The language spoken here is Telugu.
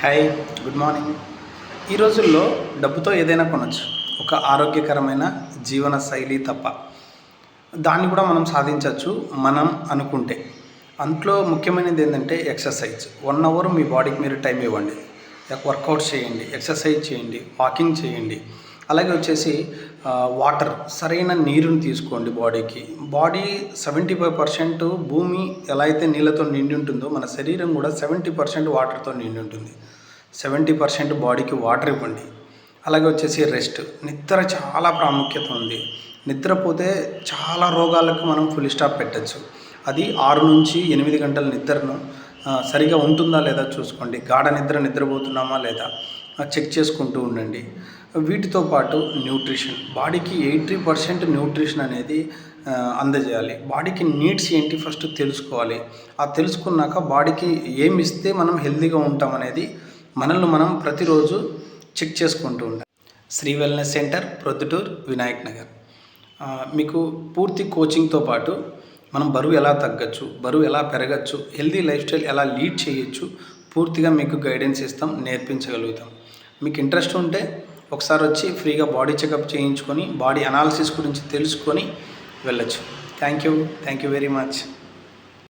Hi, good morning. ఈ రోజుల్లో డబ్బుతో ఏదైనా కొనొచ్చు, ఒక ఆరోగ్యకరమైన జీవన శైలి తప్ప. దాన్ని కూడా మనం సాధించవచ్చు మనం అనుకుంటే. అందులో ముఖ్యమైనది ఏంటంటే ఎక్సర్సైజ్. 1 అవర్ మీ బాడీకి మీరు టైం ఇవ్వండి. వర్కౌట్ చేయండి, ఎక్సర్సైజ్ చేయండి, వాకింగ్ చేయండి. అలాగే వచ్చేసి వాటర్, సరైన నీరుని తీసుకోండి బాడీకి. బాడీ 75% భూమి ఎలా అయితే నీళ్ళతో నిండి ఉంటుందో మన శరీరం కూడా 70% వాటర్తో నిండి ఉంటుంది. 70% బాడీకి వాటర్ ఇవ్వండి. అలాగే వచ్చేసి రెస్ట్, నిద్ర చాలా ప్రాముఖ్యత ఉంది. నిద్రపోతే చాలా రోగాలకు మనం ఫుల్ స్టాప్ పెట్టచ్చు. అది 6 నుంచి 8 గంటల నిద్రను సరిగా ఉంటుందా లేదా చూసుకోండి. గాఢ నిద్రపోతున్నామా లేదా చెక్ చేసుకుంటూ ఉండండి. వీటితో పాటు న్యూట్రిషన్, బాడీకి 80% న్యూట్రిషన్ అనేది అందజేయాలి. బాడీకి నీడ్స్ ఏంటి ఫస్ట్ తెలుసుకోవాలి. ఆ తెలుసుకున్నాక బాడీకి ఏమి ఇస్తే మనం హెల్తీగా ఉంటాం అనేది మనల్ని మనం ప్రతిరోజు చెక్ చేసుకుంటూ ఉండాలి. Shri wellness centre, Proddatur, Vinayak Nagar. మీకు పూర్తి కోచింగ్తో పాటు మనం బరువు ఎలా తగ్గచ్చు, బరువు ఎలా పెరగచ్చు, హెల్తీ లైఫ్ స్టైల్ ఎలా లీడ్ చేయొచ్చు, పూర్తిగా మీకు గైడెన్స్ ఇస్తాం, నేర్పించగలుగుతాం. మీకు ఇంట్రెస్ట్ ఉంటే ఒకసారి వచ్చి ఫ్రీగా బాడీ చెకప్ చేయించుకొని బాడీ అనాలిసిస్ గురించి తెలుసుకొని వెళ్ళచ్చు. Thank you very much.